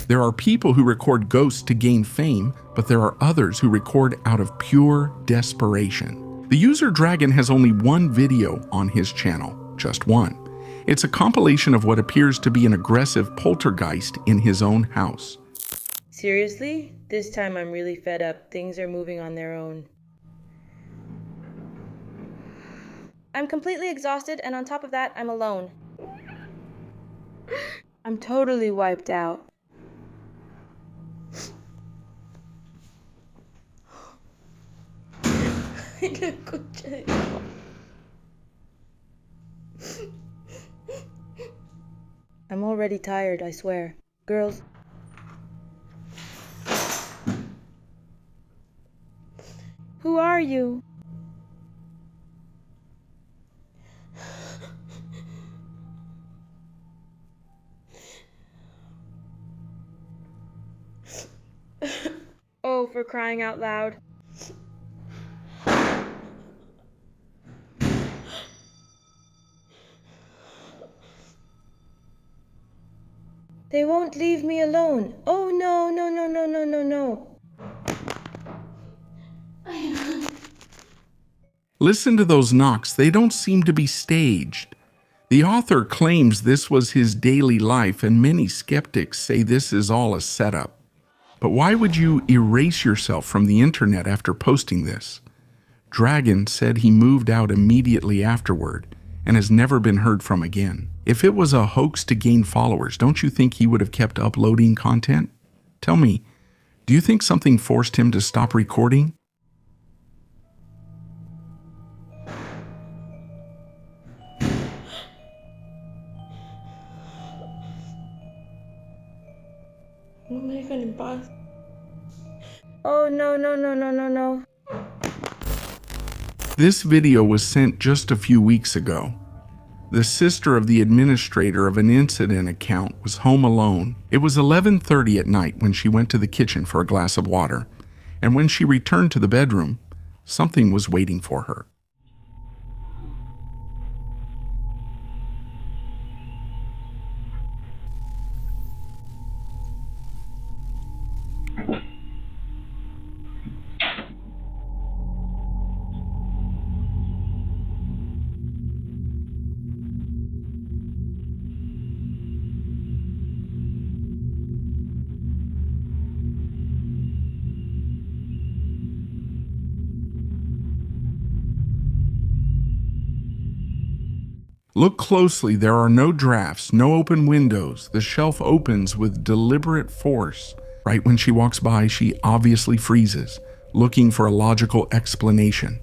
There are people who record ghosts to gain fame, but there are others who record out of pure desperation. The user Dragon has only one video on his channel, just one. It's a compilation of what appears to be an aggressive poltergeist in his own house. Seriously? This time I'm really fed up. Things are moving on their own. I'm completely exhausted, and on top of that, I'm alone. I'm totally wiped out. I'm already tired, I swear. Girls. Who are you? Oh, for crying out loud. They won't leave me alone. Oh no, no, no, no, no, no, no. Listen to those knocks, they don't seem to be staged. The author claims this was his daily life, and many skeptics say this is all a setup. But why would you erase yourself from the internet after posting this? Dragon said he moved out immediately afterward and has never been heard from again. If it was a hoax to gain followers, don't you think he would have kept uploading content? Tell me, do you think something forced him to stop recording? Oh no, no, no, no, no, no. This video was sent just a few weeks ago. The sister of the administrator of an incident account was home alone. It was 11:30 at night when she went to the kitchen for a glass of water, and when she returned to the bedroom, something was waiting for her. Look closely, there are no drafts, no open windows. The shelf opens with deliberate force. Right when she walks by, she obviously freezes, looking for a logical explanation.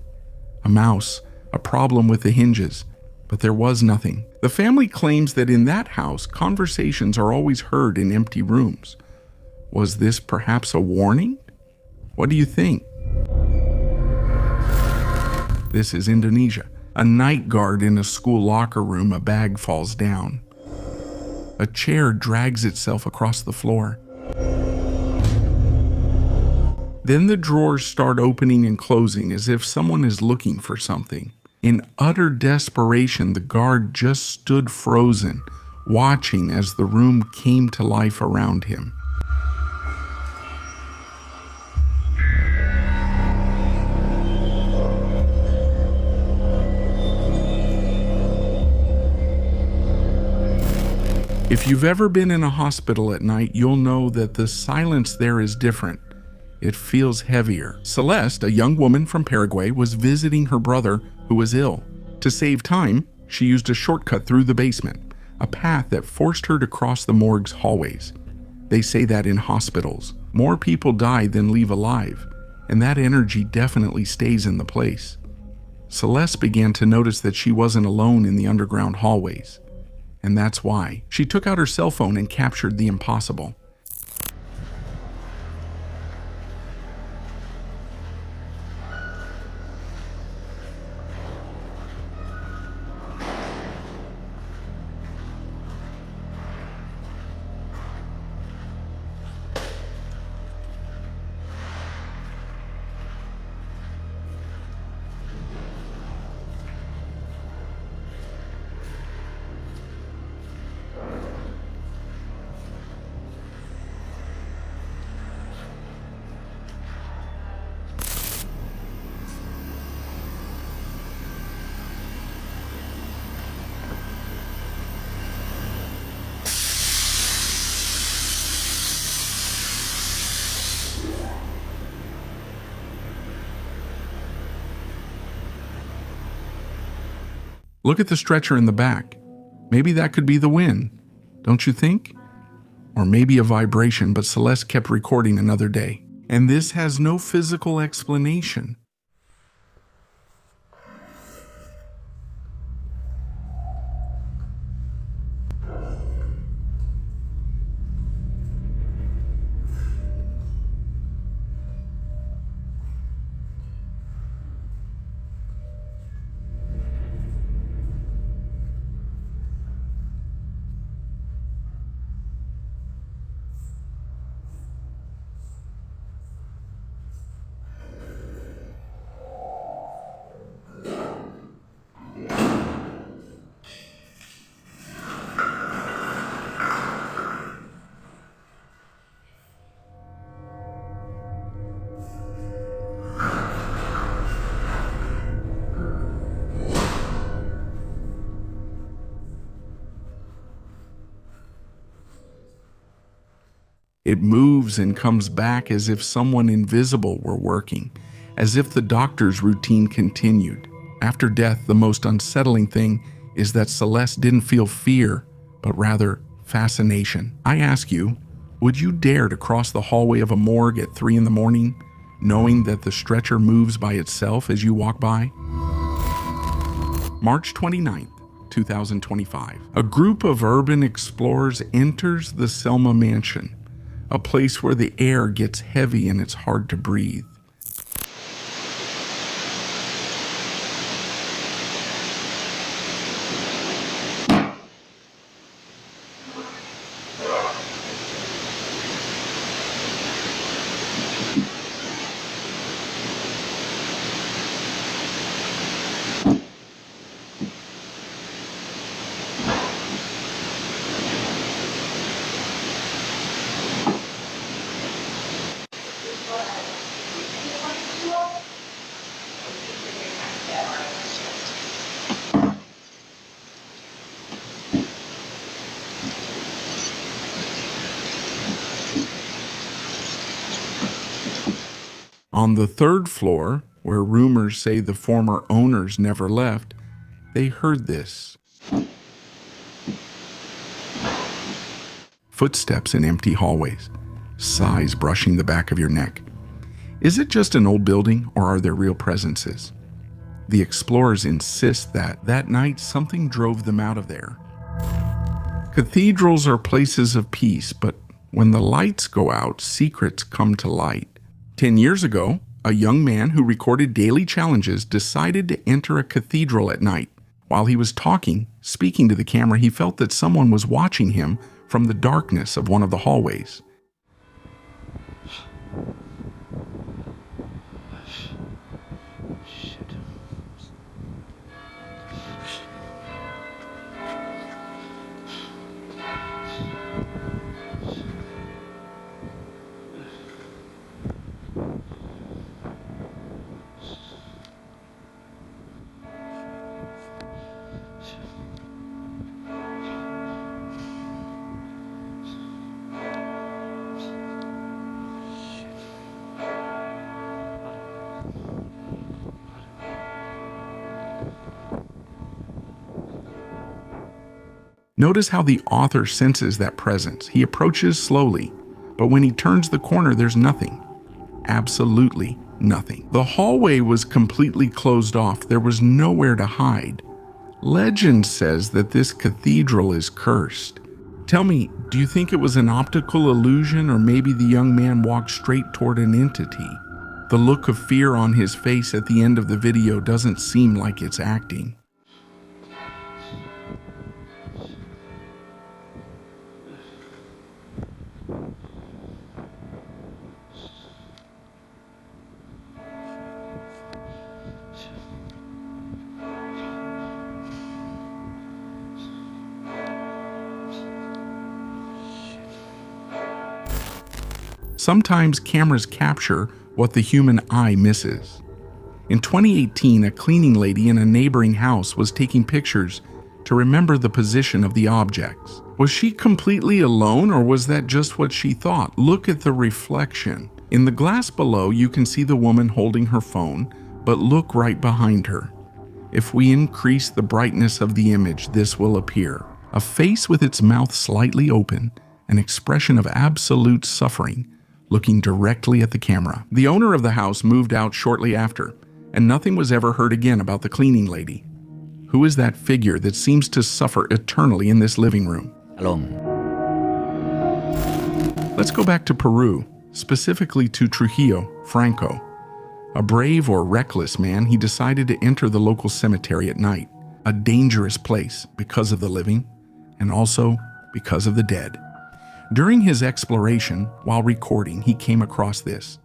A mouse, a problem with the hinges, but there was nothing. The family claims that in that house, conversations are always heard in empty rooms. Was this perhaps a warning? What do you think? This is Indonesia. A night guard in a school locker room, a bag falls down. A chair drags itself across the floor. Then the drawers start opening and closing as if someone is looking for something. In utter desperation, the guard just stood frozen, watching as the room came to life around him. If you've ever been in a hospital at night, you'll know that the silence there is different. It feels heavier. Celeste, a young woman from Paraguay, was visiting her brother who was ill. To save time, she used a shortcut through the basement, a path that forced her to cross the morgue's hallways. They say that in hospitals, more people die than leave alive, and that energy definitely stays in the place. Celeste began to notice that she wasn't alone in the underground hallways. And that's why she took out her cell phone and captured the impossible. Look at the stretcher in the back. Maybe that could be the wind, don't you think? Or maybe a vibration, but Celeste kept recording another day. And this has no physical explanation. It moves and comes back as if someone invisible were working, as if the doctor's routine continued. After death, the most unsettling thing is that Celeste didn't feel fear, but rather fascination. I ask you, would you dare to cross the hallway of a morgue at 3 in the morning, knowing that the stretcher moves by itself as you walk by? March 29th, 2025. A group of urban explorers enters the Selma mansion, a place where the air gets heavy and it's hard to breathe. On the 3rd floor, where rumors say the former owners never left, they heard this. Footsteps in empty hallways, sighs brushing the back of your neck. Is it just an old building, or are there real presences? The explorers insist that night something drove them out of there. Cathedrals are places of peace, but when the lights go out, secrets come to light. 10 years ago, a young man who recorded daily challenges decided to enter a cathedral at night. While he was speaking to the camera, he felt that someone was watching him from the darkness of one of the hallways. Notice how the author senses that presence. He approaches slowly, but when he turns the corner, there's nothing. Absolutely nothing. The hallway was completely closed off. There was nowhere to hide. Legend says that this cathedral is cursed. Tell me, do you think it was an optical illusion, or maybe the young man walked straight toward an entity? The look of fear on his face at the end of the video doesn't seem like it's acting. Sometimes cameras capture what the human eye misses. In 2018, a cleaning lady in a neighboring house was taking pictures to remember the position of the objects. Was she completely alone, or was that just what she thought? Look at the reflection. In the glass below, you can see the woman holding her phone, but look right behind her. If we increase the brightness of the image, this will appear. A face with its mouth slightly open, an expression of absolute suffering, looking directly at the camera. The owner of the house moved out shortly after, and nothing was ever heard again about the cleaning lady. Who is that figure that seems to suffer eternally in this living room? Alone. Let's go back to Peru, specifically to Trujillo, Franco. A brave or reckless man, he decided to enter the local cemetery at night, a dangerous place because of the living and also because of the dead. During his exploration, while recording, he came across this.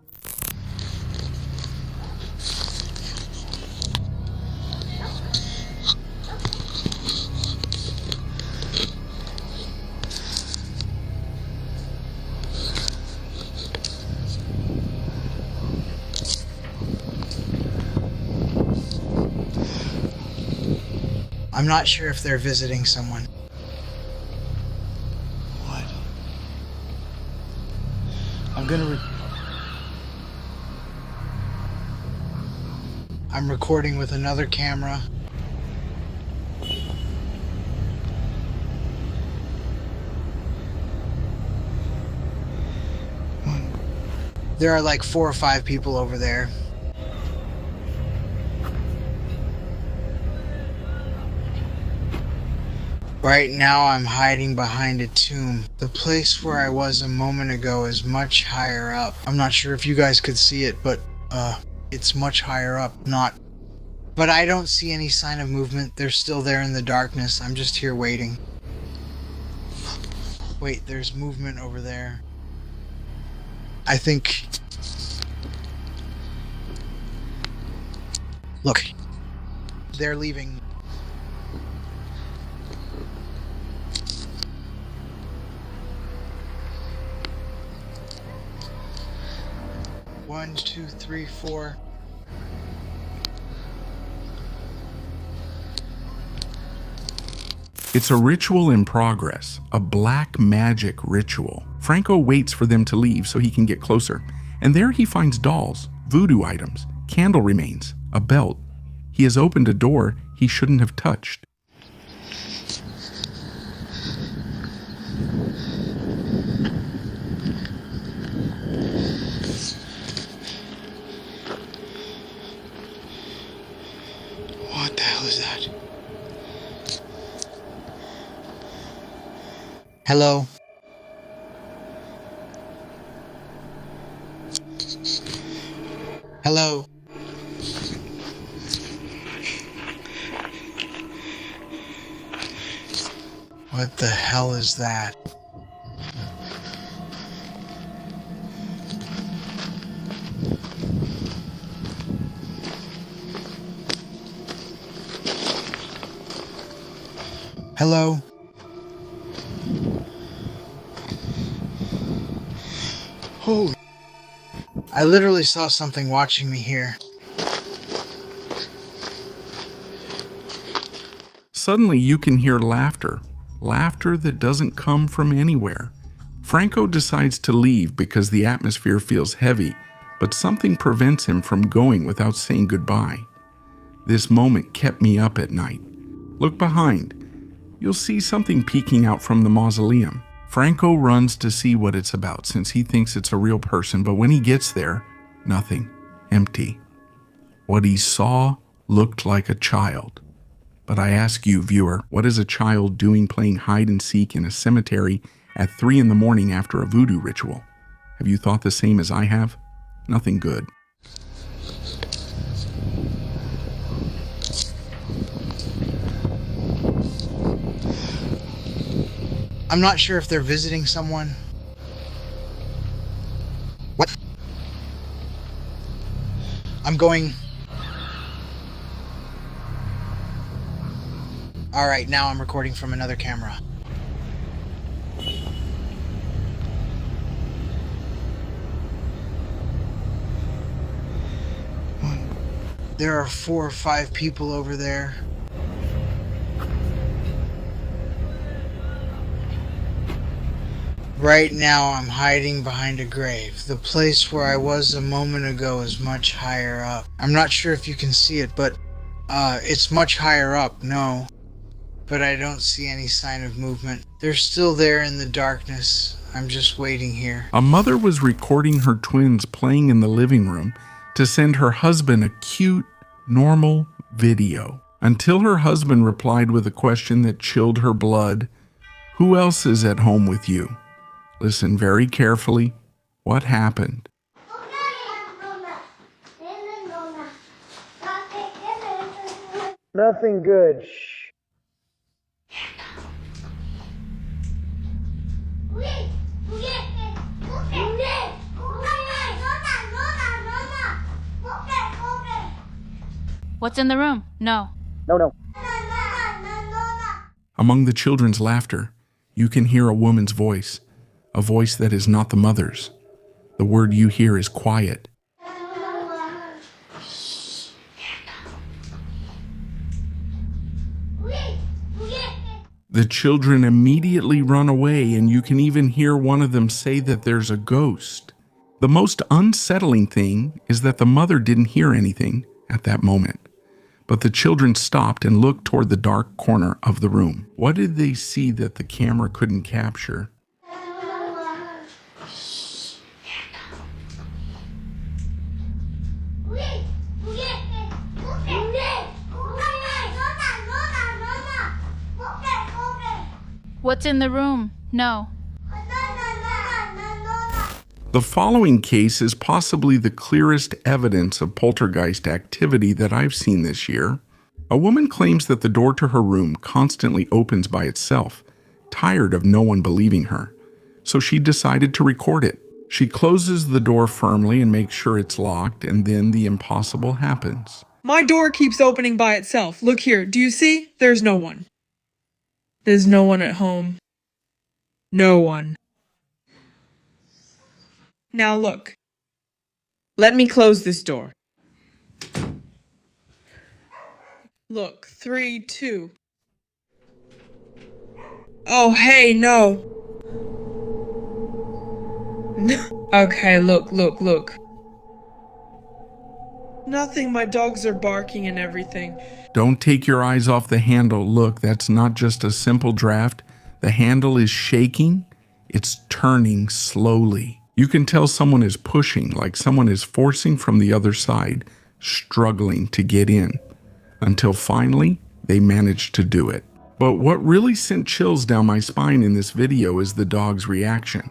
I'm not sure if they're visiting someone. What? I'm recording with another camera. There are like 4 or 5 people over there. Right now I'm hiding behind a tomb. The place where I was a moment ago is much higher up. I'm not sure if you guys could see it, but it's much higher up. But I don't see any sign of movement. They're still there in the darkness. I'm just here waiting. Wait, there's movement over there. I think... Look. They're leaving. One, two, three, 4. It's a ritual in progress, a black magic ritual. Franco waits for them to leave so he can get closer, and there he finds dolls, voodoo items, candle remains, a belt. He has opened a door he shouldn't have touched. What the hell is that? Hello? Hello? What the hell is that? Hello? Holy... I literally saw something watching me here. Suddenly you can hear laughter. Laughter that doesn't come from anywhere. Franco decides to leave because the atmosphere feels heavy, but something prevents him from going without saying goodbye. This moment kept me up at night. Look behind. You'll see something peeking out from the mausoleum. Franco runs to see what it's about since he thinks it's a real person, but when he gets there, nothing. Empty. What he saw looked like a child. But I ask you, viewer, what is a child doing playing hide and seek in a cemetery at 3 a.m. after a voodoo ritual? Have you thought the same as I have? Nothing good. I'm not sure if they're visiting someone. What? I'm going... Alright, now I'm recording from another camera. There are 4 or 5 people over there. Right now I'm hiding behind a grave. The place where I was a moment ago is much higher up. I'm not sure if you can see it, but It's much higher up, no. But I don't see any sign of movement. They're still there in the darkness. I'm just waiting here. A mother was recording her twins playing in the living room to send her husband a cute, normal video. Until her husband replied with a question that chilled her blood. Who else is at home with you? Listen very carefully. What happened? Nothing good. Shh. What's in the room? No. No. Among the children's laughter, you can hear a woman's voice, a voice that is not the mother's. The word you hear is quiet. The children immediately run away, and you can even hear one of them say that there's a ghost. The most unsettling thing is that the mother didn't hear anything at that moment. But the children stopped and looked toward the dark corner of the room. What did they see that the camera couldn't capture? What's in the room? No. The following case is possibly the clearest evidence of poltergeist activity that I've seen this year. A woman claims that the door to her room constantly opens by itself, tired of no one believing her. So she decided to record it. She closes the door firmly and makes sure it's locked, and then the impossible happens. My door keeps opening by itself. Look here, do you see? There's no one. There's no one at home. No one. Now look. Let me close this door. Look, 3, 2. Oh, hey, no. Okay, look. Nothing, my dogs are barking and everything. Don't take your eyes off the handle. Look, that's not just a simple draft. The handle is shaking. It's turning slowly. You can tell someone is pushing, like someone is forcing from the other side, struggling to get in, until finally they manage to do it. But what really sent chills down my spine in this video is the dog's reaction.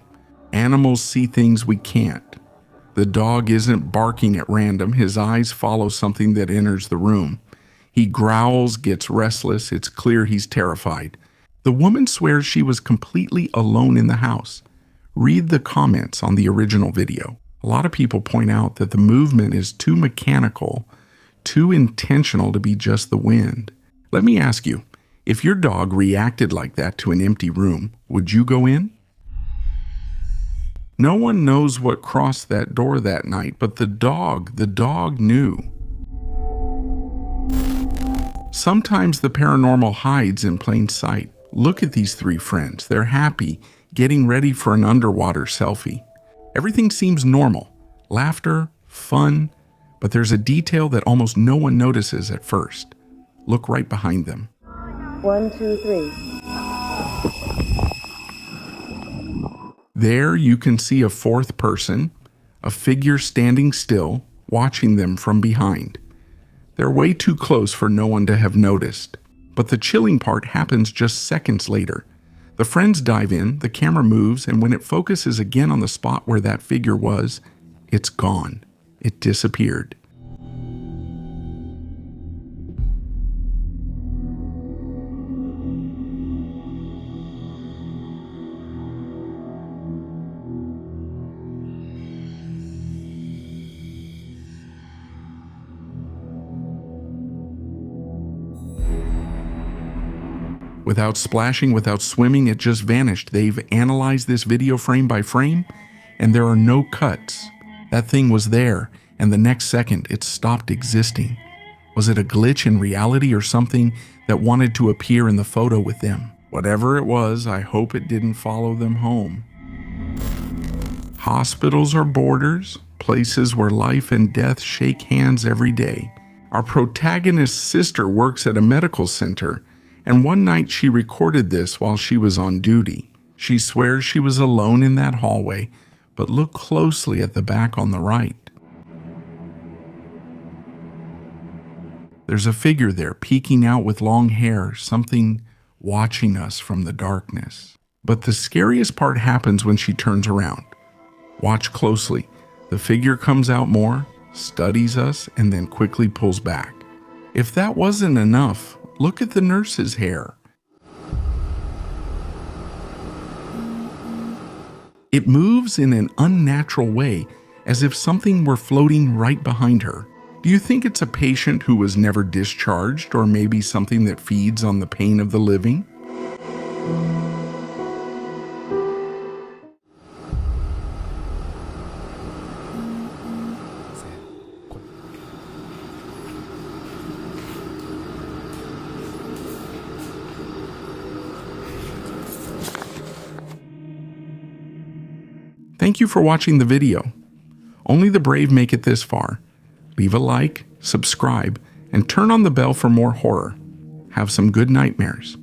Animals see things we can't. The dog isn't barking at random. His eyes follow something that enters the room. He growls, gets restless. It's clear he's terrified. The woman swears she was completely alone in the house. Read the comments on the original video. A lot of people point out that the movement is too mechanical, too intentional to be just the wind. Let me ask you, if your dog reacted like that to an empty room, would you go in? No one knows what crossed that door that night, but the dog knew. Sometimes the paranormal hides in plain sight. Look at these three friends. They're happy, getting ready for an underwater selfie. Everything seems normal. Laughter, fun, but there's a detail that almost no one notices at first. Look right behind them. 1, 2, 3. There you can see a fourth person, a figure standing still, watching them from behind. They're way too close for no one to have noticed. But the chilling part happens just seconds later. The friends dive in, the camera moves, and when it focuses again on the spot where that figure was, it's gone. It disappeared. Without splashing, without swimming, it just vanished. They've analyzed this video frame by frame, and there are no cuts. That thing was there, and the next second, it stopped existing. Was it a glitch in reality or something that wanted to appear in the photo with them? Whatever it was, I hope it didn't follow them home. Hospitals are borders, places where life and death shake hands every day. Our protagonist's sister works at a medical center, and one night she recorded this while she was on duty. She swears she was alone in that hallway, but look closely at the back on the right. There's a figure there peeking out with long hair, something watching us from the darkness. But the scariest part happens when she turns around. Watch closely. The figure comes out more, studies us, and then quickly pulls back. If that wasn't enough, look at the nurse's hair. It moves in an unnatural way, as if something were floating right behind her. Do you think it's a patient who was never discharged, or maybe something that feeds on the pain of the living? Thank you for watching the video. Only the brave make it this far. Leave a like, subscribe, and turn on the bell for more horror. Have some good nightmares.